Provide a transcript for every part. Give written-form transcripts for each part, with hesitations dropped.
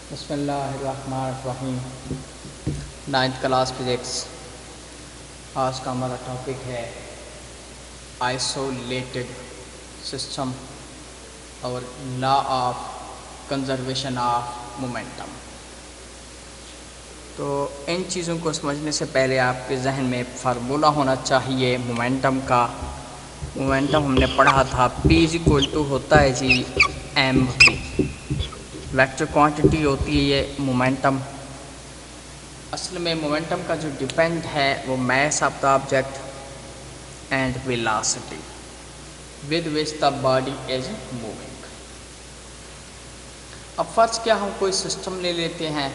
बिस्मिल्लाहिर्रहमानिर्रहीम। 9th class physics. आज का हमारा टॉपिक है आइसोलेटेड सिस्टम और law of conservation of momentum. तो इन चीज़ों को समझने से पहले आपके जहन में फार्मूला होना चाहिए मोमेंटम का। मोमेंटम हमने पढ़ा था P होता है जी mv। वेक्टर क्वांटिटी होती है ये मोमेंटम। असल में मोमेंटम का जो डिपेंड है वो mass of the object and velocity with which the body is moving. अब फर्स्ट क्या हम कोई सिस्टम ले लेते हैं,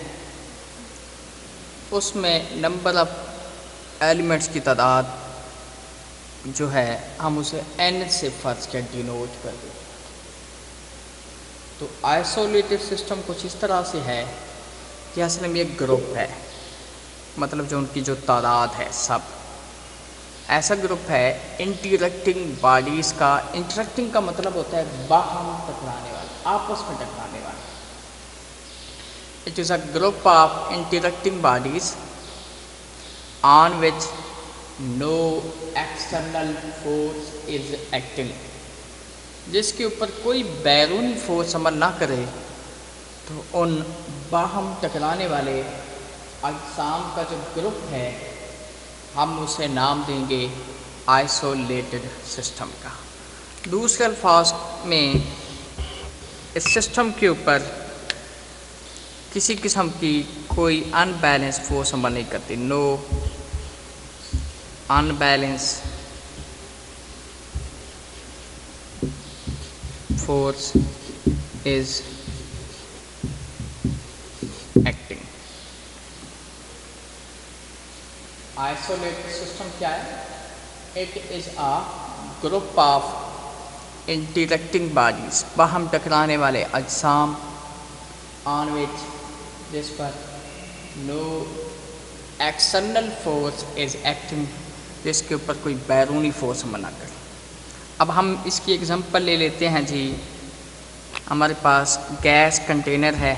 उसमें नंबर ऑफ एलिमेंट्स की तादाद जो है हम उसे n से फर्स्ट क्या डिनोट कर देते हैं। तो आइसोलेटेड सिस्टम कुछ इस तरह से है कि असल में एक ग्रुप है, मतलब जो उनकी जो तादाद है सब ऐसा ग्रुप है इंटरेक्टिंग बॉडीज़ का। इंटरेक्टिंग का मतलब होता है बाहम टकराने वाले, आपस में टकराने वाले। It is a group of interacting bodies on which no external force is acting. जिसके ऊपर कोई बैरूनी फोर्स अमल ना करे तो उन बाहम टकराने वाले अजसाम का जो ग्रुप है हम उसे नाम देंगे आइसोलेटेड सिस्टम का। दूसरे अल्फाज में इस सिस्टम के ऊपर किसी किस्म की कोई अनबैलेंस फोर्स अमल नहीं करती। No unbalance force is acting। Isolated system क्या है? It is a group of interacting bodies, बाहम टकराने वाले अजसाम ऑन विच जिस पर no external force is acting, जिसके ऊपर कोई बैरूनी फोर्स अमल ना करे। अब हम इसकी एग्जांपल ले लेते हैं जी। हमारे पास गैस कंटेनर है,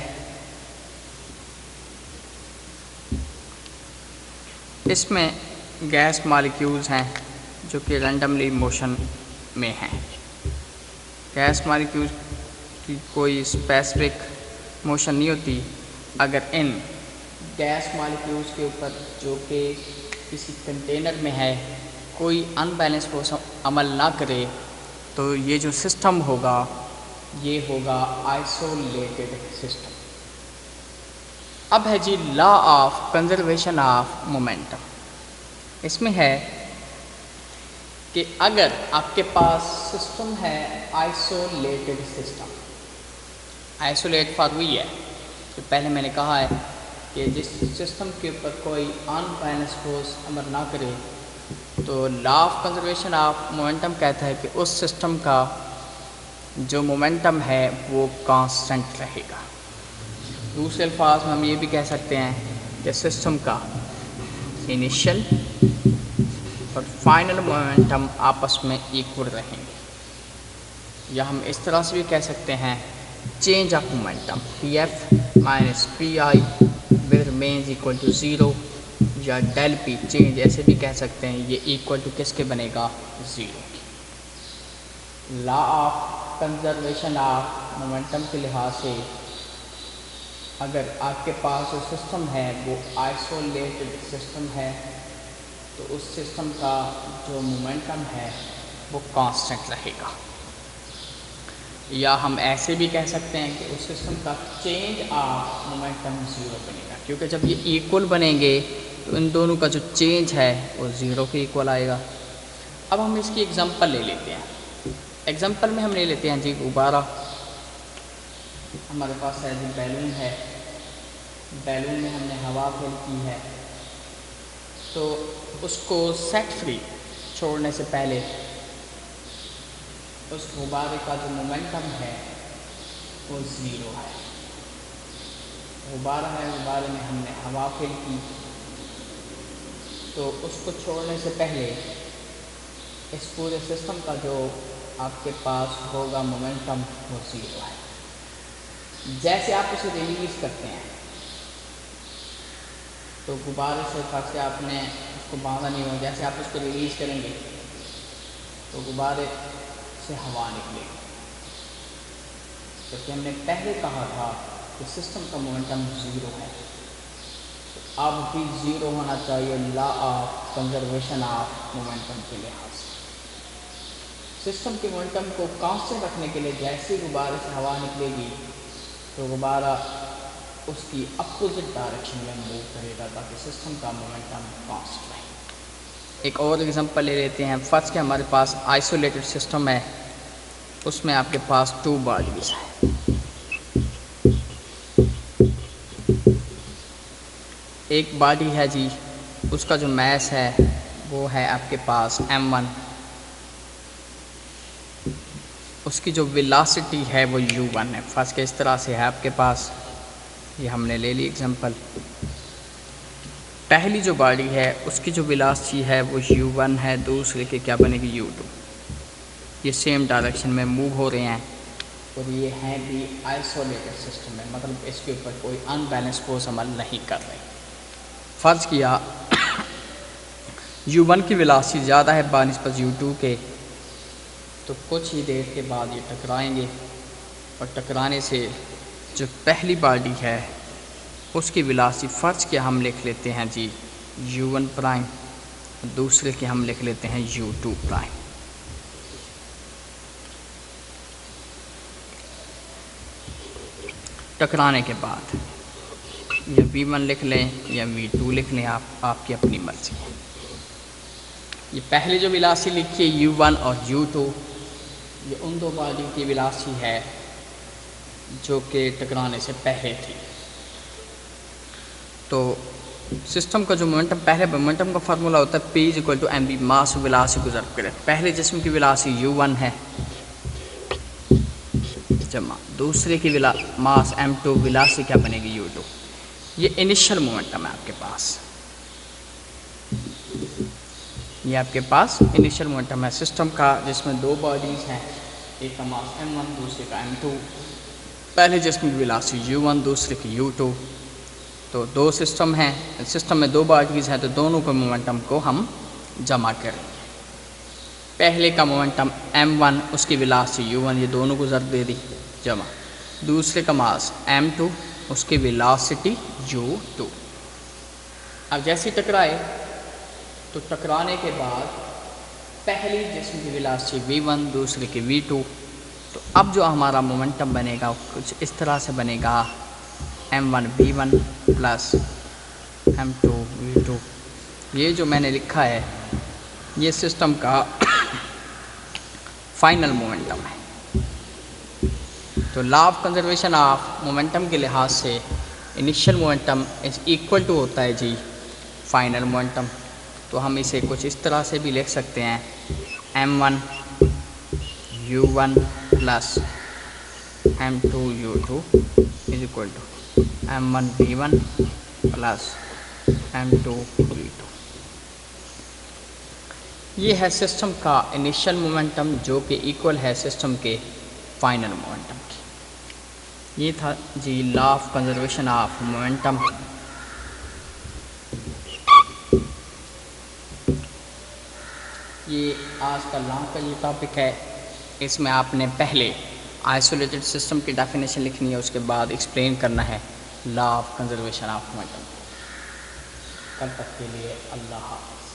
इसमें गैस मॉलिक्यूल्स हैं जो कि रैंडमली मोशन में हैं। गैस मॉलिक्यूल्स की कोई स्पेसिफिक मोशन नहीं होती। अगर इन गैस मॉलिक्यूल्स के ऊपर जो कि किसी कंटेनर में है कोई अनबैलेंस फोर्स अमल ना करे तो ये जो सिस्टम होगा ये होगा आइसोलेटेड सिस्टम। अब है जी law of conservation of momentum. इसमें है कि अगर आपके पास सिस्टम है आइसोलेटेड सिस्टम, आइसोलेट फॉर वही है तो पहले मैंने कहा है कि जिस सिस्टम के ऊपर कोई अनबैलेंस फोर्स अमल ना करे तो law of conservation of momentum कहता है कि उस सिस्टम का जो मोमेंटम है वो कांस्टेंट रहेगा। दूसरे अल्फाज में हम ये भी कह सकते हैं कि सिस्टम का इनिशियल और फाइनल मोमेंटम आपस में इक्वल रहेंगे। या हम इस तरह से भी कह सकते हैं change of momentum Pf minus Pi will remains equal to 0, या डेल पी चेंज ऐसे भी कह सकते हैं, ये इक्वल टू किसके बनेगा? 0 की। Law of conservation of momentum के लिहाज से अगर आपके पास जो सिस्टम है वो आइसोलेटेड सिस्टम है तो उस सिस्टम का जो मोमेंटम है वो कांस्टेंट रहेगा। या हम ऐसे भी कह सकते हैं कि उस सिस्टम का चेंज ऑफ मोमेंटम 0 बनेगा, क्योंकि जब ये इक्वल बनेंगे तो इन दोनों का जो चेंज है वो 0 के इक्वल आएगा। अब हम इसकी एग्जांपल ले लेते हैं। एग्जांपल में हम ले लेते हैं जी गुब्बारा। हमारे पास है जी बैलून है, बैलून में हमने हवा फिल की है तो उसको सेट फ्री छोड़ने से पहले उस गुब्बारे का जो मोमेंटम है वो 0 है। गुब्बारा है, गुब्बारे में हमने हवा फिल की तो उसको छोड़ने से पहले इस पूरे सिस्टम का जो आपके पास होगा मोमेंटम वो 0 है। जैसे आप उसे रिलीज करते हैं तो गुब्बारे से फंस के आपने उसको बांधा नहीं हो, जैसे आप उसको रिलीज करेंगे तो गुब्बारे से हवा निकलेगी। क्योंकि हमने पहले कहा था कि सिस्टम का मोमेंटम ज़ीरो है, तो अब भी ज़ीरो होना चाहिए law of conservation of momentum के लिहाज से। सिस्टम के मोमेंटम को कांस्टेंट रखने के लिए जैसे गुब्बारे से हवा निकलेगी तो गुब्बारा उसकी अपोजिट डायरेक्शन में मूव करेगा ताकि सिस्टम का मोमेंटम कांस्टेंट रहे। एक और एग्जांपल ले लेते हैं। फर्स्ट के हमारे पास आइसोलेटेड सिस्टम है, उसमें आपके पास 2 बॉडीज हैं। एक बॉडी है जी, उसका जो मास है वो है आपके पास m1, उसकी जो वेलोसिटी है वो u1 है। फर्स्ट के इस तरह से है आपके पास, ये हमने ले ली एग्जांपल। पहली जो बॉडी है उसकी जो वेलोसिटी है वो u1 है, दूसरे की क्या बनेगी u2। ये सेम डायरेक्शन में मूव हो रहे हैं और ये हैं भी आइसोलेटेड सिस्टम में, मतलब इसके ऊपर कोई अनबैलेंस फोर्स अमल नहीं कर रहे। फ़र्ज़ किया u1 की वेलोसिटी ज़्यादा है बनिस्बत u2 के, तो कुछ ही देर के बाद ये टकराएंगे और टकराने से जो पहली बॉडी है उसकी वेलोसिटी फ़र्ज़ किया हम लिख लेते हैं जी u1 प्राइम, दूसरे के हम लिख लेते हैं u2 प्राइम। टकराने के बाद या v1 लिख लें या v2 लिख लें, आपकी अपनी मर्ज़ी है। ये पहले जो वेलोसिटी लिखी है u1 और u2, ये उन दो बॉडी की वेलोसिटी है जो कि टकराने से पहले थी। तो सिस्टम का जो मोमेंटम, पहले मोमेंटम का फार्मूला होता है p = mv, मास वेलोसिटी को ज़र्ब करें। पहले जिस्म की वेलोसिटी u1 है जमा दूसरे की मास m2, वेलोसिटी क्या बनेगी u2। ये इनिशियल मोमेंटम है आपके पास, ये आपके पास इनिशियल मोमेंटम है सिस्टम का, जिसमें 2 बॉडीज़ हैं, एक का मास m1 दूसरे का m2। पहले जिस्म की वेलोसिटी u1 दूसरे की u2। तो 2 सिस्टम हैं, सिस्टम में 2 बॉडीज़ हैं, तो दोनों के मोमेंटम को हम जमा करें। पहले का मोमेंटम m1, उसकी वेलोसिटी u1, ये दोनों को ज़र्ब दे दी जमा। दूसरे का मास m2, उसकी वेलोसिटी u2। अब जैसे ही टकराए तो टकराने के बाद पहली जिस्म की वेलोसिटी v1 दूसरे की v2। तो अब जो हमारा मोमेंटम बनेगा कुछ इस तरह से बनेगा m1 v1 plus m2 v2। ये जो मैंने लिखा है ये सिस्टम का फाइनल मोमेंटम है। तो law of conservation of momentum के लिहाज से initial momentum is equal to होता है जी फाइनल मोमेंटम। तो हम इसे कुछ इस तरह से भी लिख सकते हैं m1 u1 plus m2 u2 is equal to m1 v1 plus m2 v2। ये है सिस्टम का इनिशियल मोमेंटम जो कि इक्वल है सिस्टम के फाइनल मोमेंटम की। ये था जी law of conservation of momentum. ये आज का लॉन्ग का ये टॉपिक है, इसमें आपने पहले आइसोलेटेड सिस्टम की डेफिनेशन लिखनी है, उसके बाद एक्सप्लेन करना है law of conservation of momentum. कल तक के लिए अल्लाह हाफ़िज़।